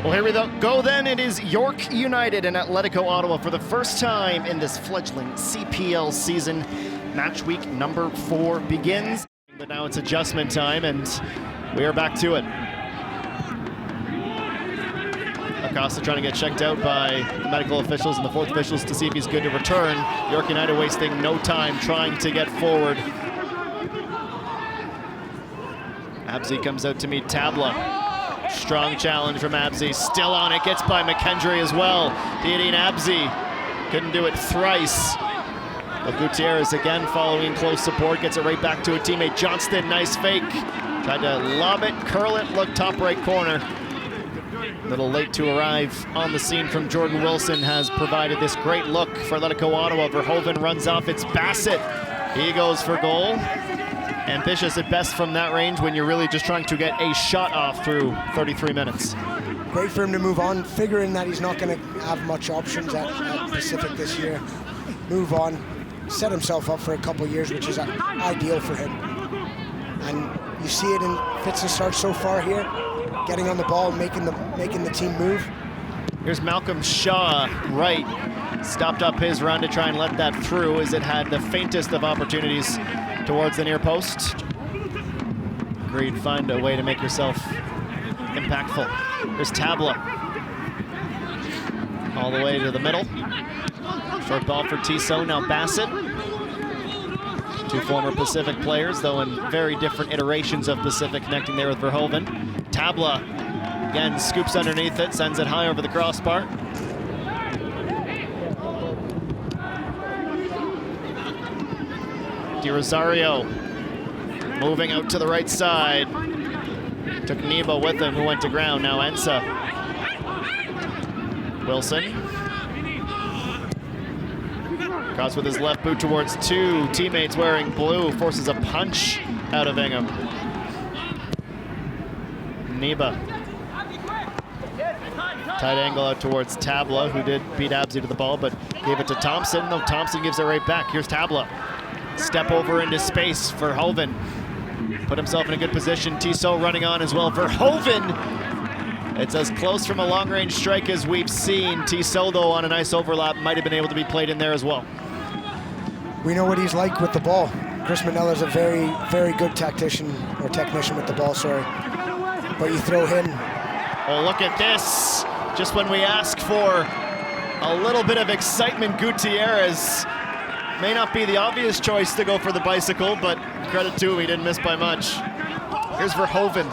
Well, here we go then. It is York United and Atletico Ottawa for the first time in this fledgling CPL season. Match week number 4 begins, but now it's adjustment time and we are back to it. Acosta trying to get checked out by the medical officials and the fourth officials to see if he's good to return. York United wasting no time trying to get forward. Abzi comes out to meet Tabla. Strong challenge from Abzi, still on it, gets by McKendry as well. Beating Abzi, couldn't do it thrice. But Gutierrez again following in close support, gets it right back to a teammate. Johnston, nice fake. Tried to lob it, curl it, look top right corner. A little late to arrive on the scene from Jordan Wilson has provided this great look for Atletico Ottawa. Verhoeven runs off, it's Bassett. He goes for goal. Ambitious at best from that range when you're really just trying to get a shot off through 33 minutes. Great for him to move on, figuring that he's not going to have much options at Pacific this year. Move on, set himself up for a couple of years, which is ideal for him. And you see it in fits and starts so far here, getting on the ball, making the team move. Here's Malcolm Shaw, right. Stopped up his run to try and let that through as it had the faintest of opportunities towards the near post. Agreed, find a way to make yourself impactful. There's Tabla. All the way to the middle. Short ball for Tissot, now Bassett. Two former Pacific players, though in very different iterations of Pacific, connecting there with Verhoeven. Tabla, again, scoops underneath it, sends it high over the crossbar. Di Rosario moving out to the right side. Took Nebo with him, who went to ground. Now Ensa. Wilson. Cross with his left boot towards two teammates wearing blue. Forces a punch out of Ingham. Neba. Tight angle out towards Tabla, who did beat Abzi to the ball, but gave it to Thompson. No, Thompson gives it right back. Here's Tabla. Step over into space for Verhoeven. Put himself in a good position. Tissot running on as well. Verhoeven, it's as close from a long-range strike as we've seen. Tissot, though, on a nice overlap, might have been able to be played in there as well. We know what he's like with the ball. Chris Manella's a very, very good technician with the ball, sorry. But you throw him. Oh, look at this. Just when we ask for a little bit of excitement, Gutierrez may not be the obvious choice to go for the bicycle, but credit to him, he didn't miss by much. Here's Verhoeven.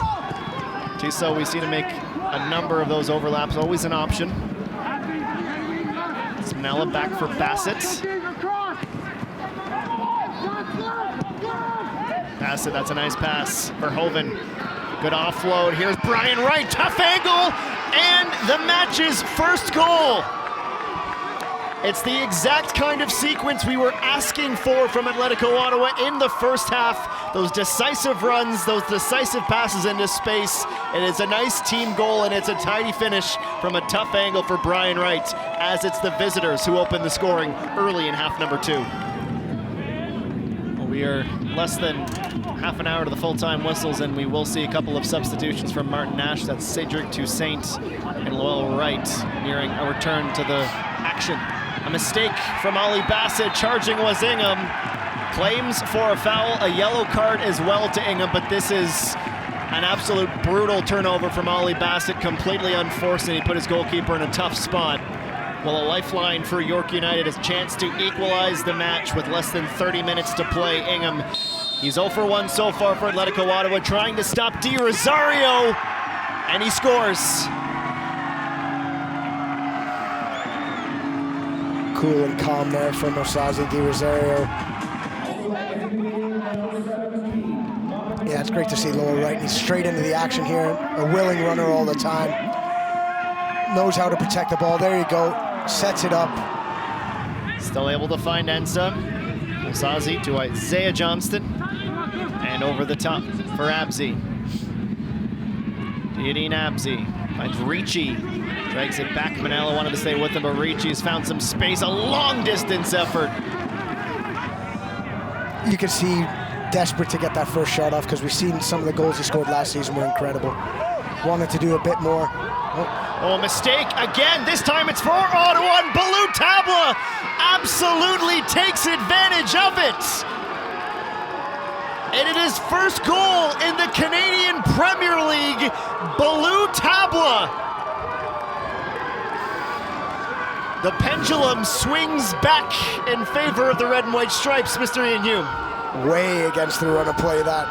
Tissot, we see to make a number of those overlaps, always an option. Smanella back for Bassett. Bassett, that's a nice pass. Verhoeven, good offload. Here's Brian Wright, tough angle, and the match's first goal. It's the exact kind of sequence we were asking for from Atletico Ottawa in the first half. Those decisive runs, those decisive passes into space. It is a nice team goal, and it's a tidy finish from a tough angle for Brian Wright, as it's the visitors who open the scoring early in half number 2. Well, we are less than half an hour to the full-time whistles, and we will see a couple of substitutions from Martin Nash. That's Cedric Toussaint and Lowell Wright nearing a return to the action. A mistake from Ollie Bassett, charging was Ingham. Claims for a foul, a yellow card as well to Ingham, but this is an absolute brutal turnover from Ollie Bassett, completely unforced, and he put his goalkeeper in a tough spot. Well, a lifeline for York United, a chance to equalize the match with less than 30 minutes to play. Ingham, he's 0 for 1 so far for Atletico Ottawa, trying to stop Di Rosario, and he scores. Cool and calm there from Osazi Di Rosario. Yeah, it's great to see Lowell Wright. He's straight into the action here. A willing runner all the time. Knows how to protect the ball. There you go. Sets it up. Still able to find Ensa. Osazi to Isaiah Johnston. And over the top for Abzi. Diodine Abzi finds Ricci. Drags it back. Manella wanted to stay with him, but Ricci's found some space. A long distance effort. You can see desperate to get that first shot off, because we've seen some of the goals he scored last season were incredible. Wanted to do a bit more. Oh, Oh, mistake again. This time it's for Ottawa, and Blue Tabla absolutely takes advantage of it. And it is first goal in the Canadian Premier League, Blue Tabla. The pendulum swings back in favor of the red and white stripes, Mr. Ian Hume. Way against the run of play, that.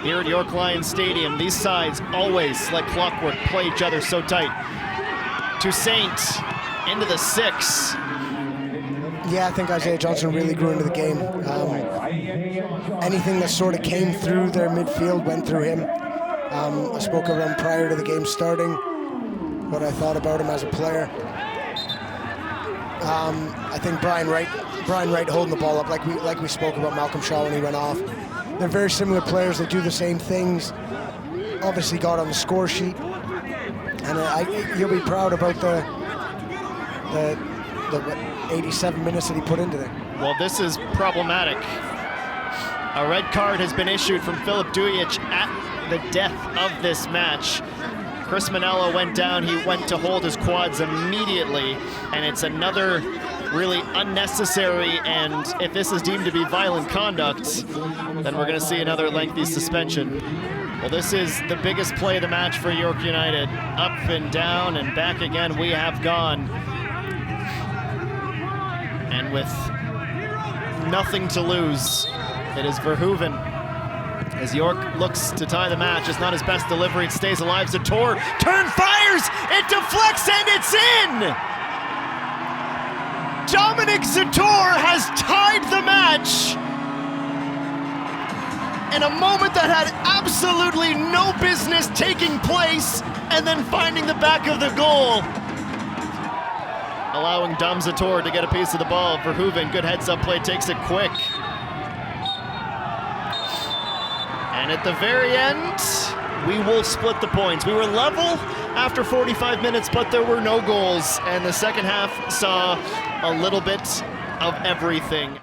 Here at York Lions Stadium, these sides always, like clockwork, play each other so tight. Toussaint into the 6. Yeah, I think Isaiah Johnson really grew into the game. Anything that sort of came through their midfield went through him. I spoke of him prior to the game starting, what I thought about him as a player. I think Brian Wright holding the ball up, like we spoke about Malcolm Shaw when he went off. They're very similar players. They do the same things. Obviously got on the score sheet, and you'll be proud about the 87 minutes that he put into there. Well, this is problematic. A red card has been issued from Filip Dujic at the death of this match. Chris Manella went down. He went to hold his quads immediately, and it's another really unnecessary, and if this is deemed to be violent conduct, then we're going to see another lengthy suspension. Well, this is the biggest play of the match for York United. Up and down and back again we have gone. And with nothing to lose, it is Verhoeven. As York looks to tie the match, it's not his best delivery, it stays alive. Zator, turn, fires, it deflects, and it's in! Dominic Zator has tied the match in a moment that had absolutely no business taking place, and then finding the back of the goal, allowing Dom Zator to get a piece of the ball. Verhoeven, good heads-up play, takes it quick. And at the very end, we will split the points. We were level after 45 minutes, but there were no goals, and the second half saw a little bit of everything.